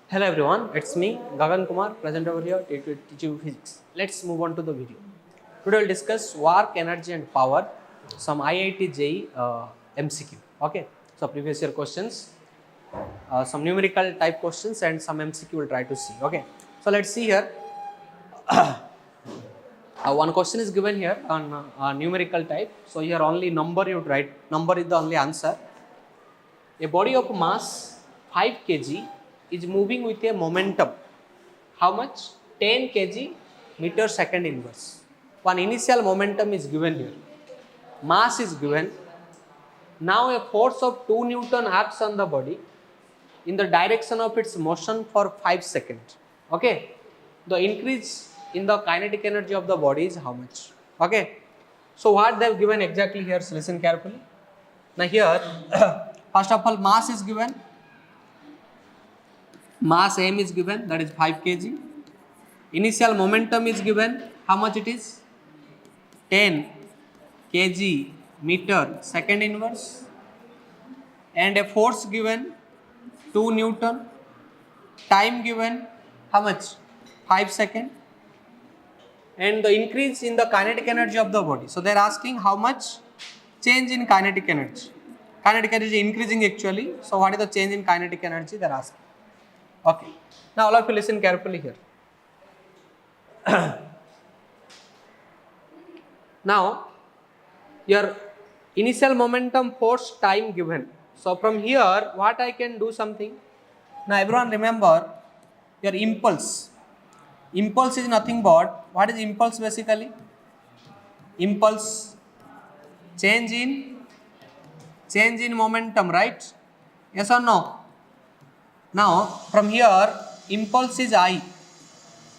Hello everyone, it's me Gagan Kumar present over here to teach you physics. Let's move on to the video. Today we'll discuss work, energy and power, some IIT JEE MCQ. Okay, so previous year questions, some numerical type questions and some MCQ we'll try to see. Okay, so let's see here. One question is given here on numerical type. So here only number you write, number is the only answer. A body of mass 5 kg is moving with a momentum. How much? 10 kg meter second inverse. One initial momentum is given here. Mass is given. Now a force of 2 Newton acts on the body in the direction of its motion for 5 seconds. Okay. The increase in the kinetic energy of the body is how much? Okay. So what they have given exactly here, so listen carefully. Now here, first of all, mass is given. Mass m is given, that is 5 kg. Initial momentum is given. How much it is? 10 kg meter second inverse. And a force given 2 Newton. Time given how much? 5 seconds. And the increase in the kinetic energy of the body. So they are asking how much change in kinetic energy. Kinetic energy increasing actually. So what is the change in kinetic energy they are asking. Okay. Now all of you listen carefully here. Now your initial momentum, force, time given. So from here what I can do something. Now everyone remember your impulse. Impulse is nothing but, what is impulse basically? Impulse, change in momentum, right? Yes or no? Now from here impulse is I.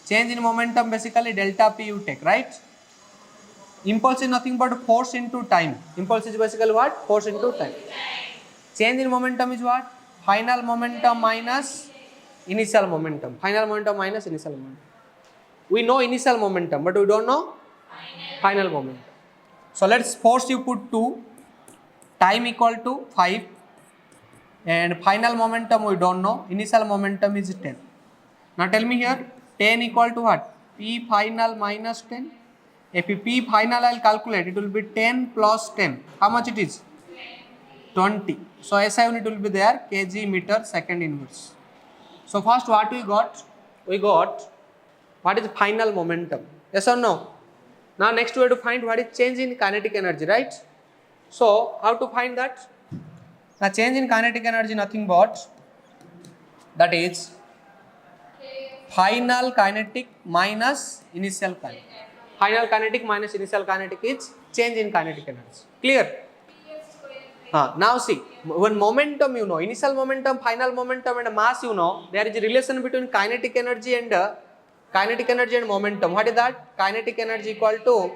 Change in momentum basically delta P you take, right? Impulse is nothing but force into time. Impulse is basically what? Force into time. Change in momentum is what? Final momentum minus initial momentum. Final momentum minus initial momentum. We know initial momentum, but we don't know final momentum. So let's force you put 2, time equal to 5, and final momentum we don't know. Initial momentum is 10. Now tell me here, 10 equal to what? P final minus 10. If P final I will calculate, it will be 10 plus 10. How much it is? 20. So SI unit will be there, kg meter second inverse. So first what we got? We got what is final momentum? Yes or no? Now next we have to find what is change in kinetic energy, right? So how to find that? Now change in kinetic energy nothing but, that is final kinetic minus initial kinetic. Final kinetic minus initial kinetic is change in kinetic energy. Clear? Now see, when momentum you know, initial momentum, final momentum and mass you know, there is a relation between kinetic energy and momentum. What is that? Kinetic energy equal to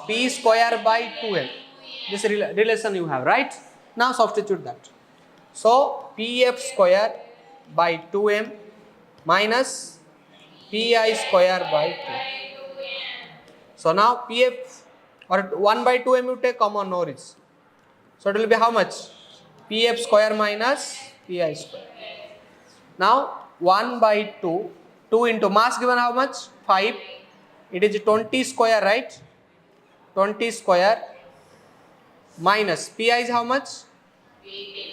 P square by 2m. This relation you have, right? Now substitute that. So Pf square by 2m minus Pi square by 2. So now Pf or 1 by 2m you take common, no risk. So it will be how much? Pf square minus Pi square. Now 1 by 2, 2 into mass given how much? 5. It is 20 square, right? 20 square minus Pi is how much?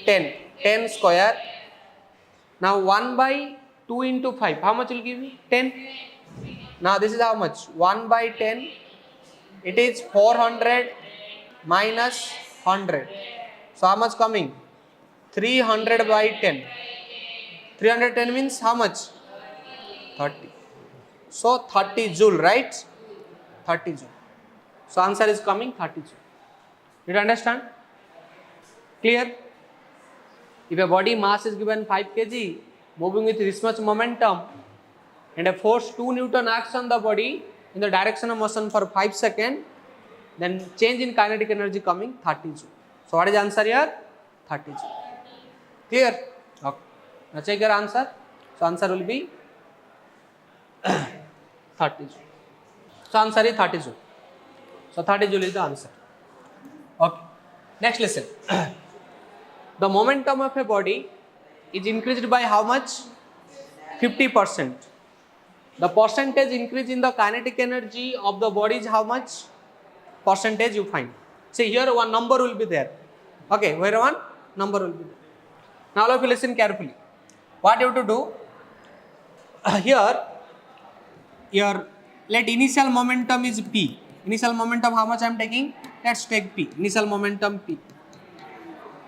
10. 10 square. Now 1 by 2 into 5. How much will give me? 10. Now this is how much? 1 by 10. It is 400 minus 100. So how much coming? 300 by 10. 310 means how much? 30. So 30 joule, right? 30 joule. So answer is coming 30 joule. Did you understand? Clear? If a body mass is given 5 kg, moving with this much momentum, and a force 2 Newton acts on the body in the direction of motion for 5 seconds, then change in kinetic energy coming 30 joule. So what is the answer here? 30 joule. Clear? Okay. Now check your answer. So answer will be 30 joule. So answer is 30 joule. So 30 joule is the answer. Okay. Next listen. The momentum of a body is increased by how much? 50%. The percentage increase in the kinetic energy of the body is how much? Percentage you find. See here one number will be there. Okay, where one number will be there. Now all of you listen carefully. What you have to do? Here, let initial momentum is P. Initial momentum how much I am taking? Let's take P. Initial momentum P.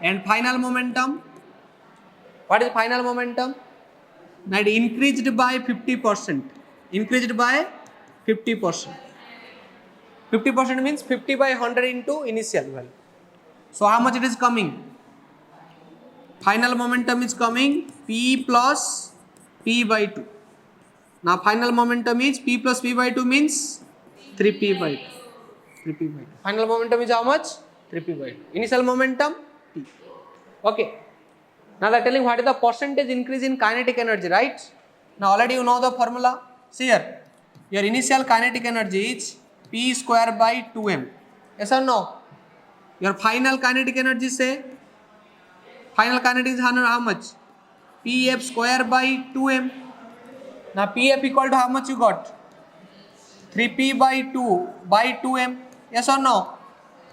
And final momentum. What is final momentum? That increased by 50%. Increased by 50%. 50% means 50 by 100 into initial value. So how much it is coming? Final momentum is coming P plus P by 2. Now final momentum is P plus P by 2 means 3P by 2. 3P by 2. Final momentum is how much? 3P by 2. Initial momentum P. Okay. Now they are telling what is the percentage increase in kinetic energy, right? Now already you know the formula. See here. Your initial kinetic energy is P square by 2m. Yes or no? Your final kinetic energy say? Final kinetic is how much? Pf square by 2m. Now Pf equal to how much you got? 3P by 2 by 2m. Yes or no?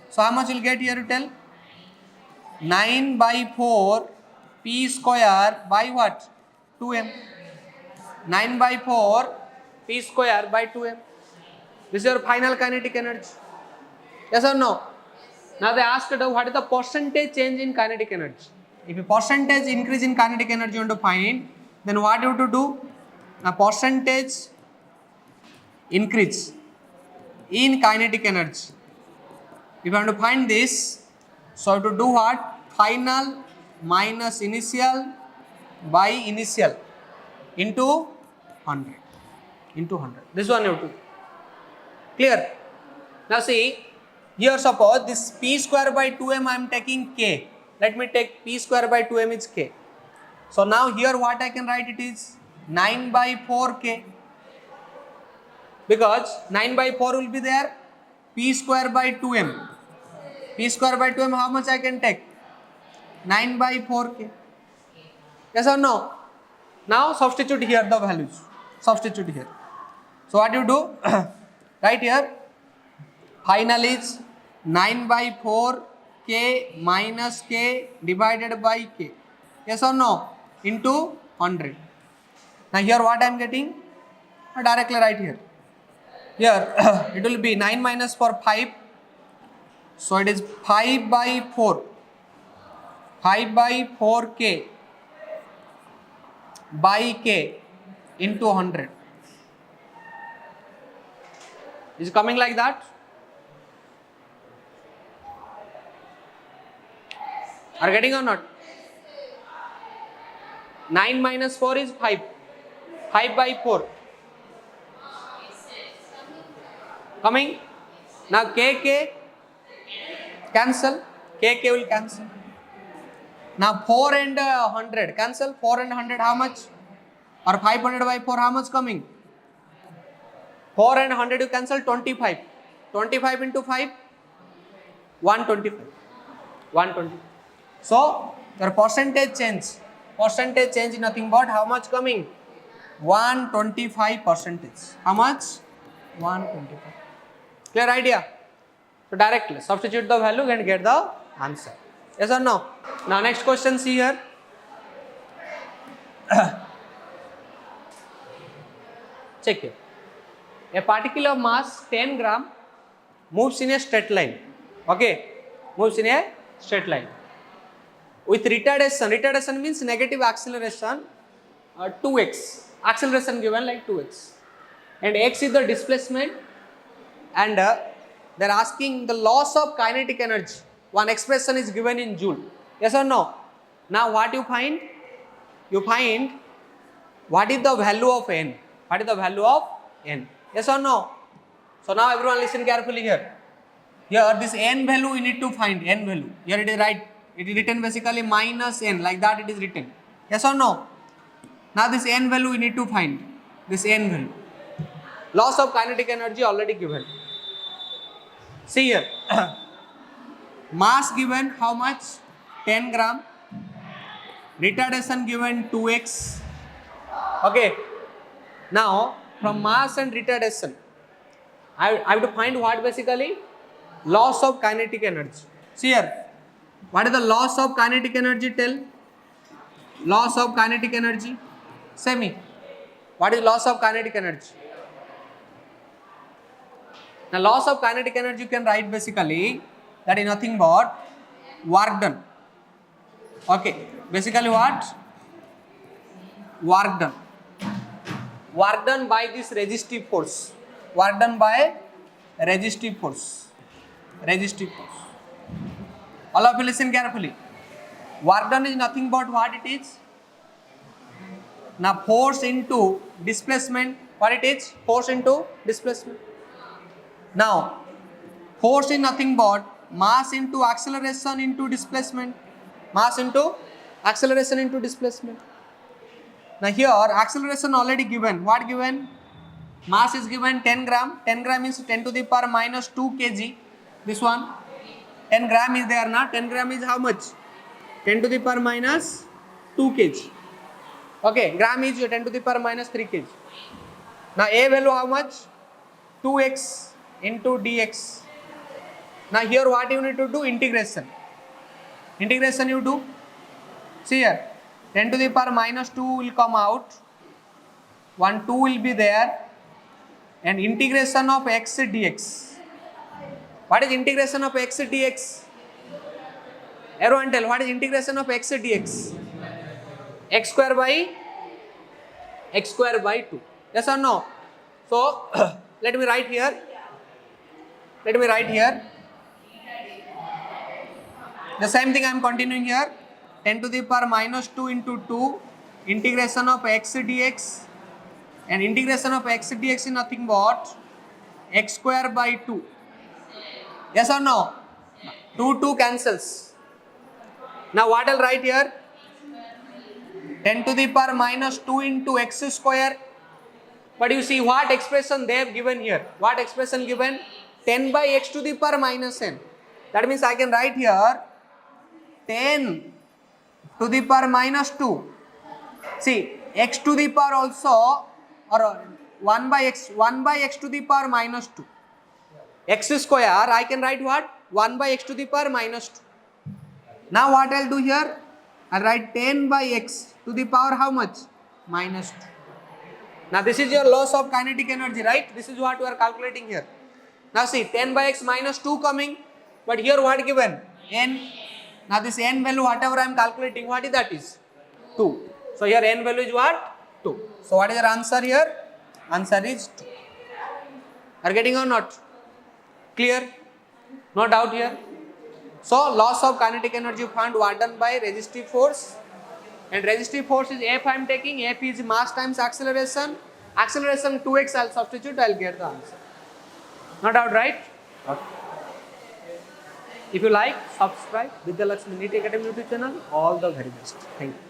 So how much you will get here, you tell? 9 by 4 P square by what? 2m. 9 by 4 P square by 2m. This is your final kinetic energy. Yes or no? Now they asked what is the percentage change in kinetic energy. If a percentage increase in kinetic energy you want to find, then what you have to do? A percentage increase in kinetic energy. If you want to find this, so you have to do what? Final minus initial by initial into 100. Into 100. This one you have to. Clear? Now see, here suppose this P square by 2m I am taking K. Let me take P square by 2m is K. So now here what I can write it is 9 by 4K. Because 9 by 4 will be there. P square by 2m. P square by 2m how much I can take? 9 by 4K. Yes or no? Now substitute here the values. Substitute here. So what you do? Right here. Final is 9 by 4 K minus K divided by K. Yes or no? Into 100. Now here what I am getting? Directly right here. Here it will be 9 minus 4 5. So it is 5 by 4. 5 by 4K by K into 100. Is it coming like that? Are you getting or not? 9 minus 4 is 5. 5 by 4. Coming? Now KK cancel. KK will cancel. Now 4 and 100 cancel. 4 and 100 how much? Or 500 by 4 how much coming? 4 and 100 you cancel 25. 25 into 5? 125. 120. So your percentage change. Percentage change is nothing but how much coming? 125%. How much? 125. Clear idea? So directly substitute the value and get the answer. Yes or no? Now next question, see here. Check here. A particle of mass 10 gram moves in a straight line. Okay? Moves in a straight line. With retardation. Retardation means negative acceleration 2x. Acceleration given like 2x. And x is the displacement. And they are asking the loss of kinetic energy. One expression is given in joule. Yes or no? Now what you find? You find what is the value of n. What is the value of n? Yes or no? So now everyone listen carefully here. Here this n value we need to find. N value. Here it is right. It is written basically minus n. Like that it is written. Yes or no? Now this n value we need to find. This n value. Loss of kinetic energy already given. See here. Mass given how much? 10 gram. Retardation given 2x. Okay. Now from mass and retardation, I have to find what basically? Loss of kinetic energy. See here, what is the loss of kinetic energy? Tell. Loss of kinetic energy. Say me. What is loss of kinetic energy? Now loss of kinetic energy you can write basically that is nothing but work done. Okay. Basically what? Work done. Work done by this resistive force. Work done by resistive force. Resistive force. All of you listen carefully. Work done is nothing but what it is? Now force into displacement. What it is? Force into displacement. Now force is nothing but mass into acceleration into displacement. Mass into acceleration into displacement. Now here acceleration already given. What given? Mass is given 10 gram. 10 gram means 10 to the power minus 2 kg. This one 10 gram is there now. 10 gram is how much? 10 to the power minus 2 kg. Okay, gram is 10 to the power minus 3 kg. Now A value how much? 2x into dx. Now here what you need to do? Integration. Integration you do. See here, 10 to the power minus 2 will come out. 1 2 will be there. And integration of x dx. What is integration of x dx? Everyone tell, what is integration of x dx? X square by 2. Yes or no? So let me write here. The same thing I am continuing here. 10 to the power minus 2 into 2 integration of x dx, and integration of x dx is nothing but x square by 2. Yes or no? 2 cancels. Now what I'll write here? 10 to the power minus 2 into x square. But you see what expression they have given here. What expression given? 10 by x to the power minus n. That means I can write here 10 to the power minus 2. See, x to the power also, or 1 by x to the power minus 2. X square, I can write what? 1 by x to the power minus 2. Now what I'll do here? I'll write 10 by x to the power how much? Minus 2. Now this is your loss of kinetic energy, right? This is what we are calculating here. Now see, 10 by x minus 2 coming, but here what given? N. Now this n value whatever I am calculating, what is that is? 2. So here n value is what? 2. So what is your answer here? Answer is 2. Are getting or not? Clear? No doubt here? So loss of kinetic energy found was done by resistive force, and resistive force is F I am taking. F is mass times acceleration. Acceleration 2x I will substitute, I will get the answer. No doubt, right? Okay. If you like, subscribe Vidya Lakshmi NEET Academy YouTube channel. All the very best. Thank you.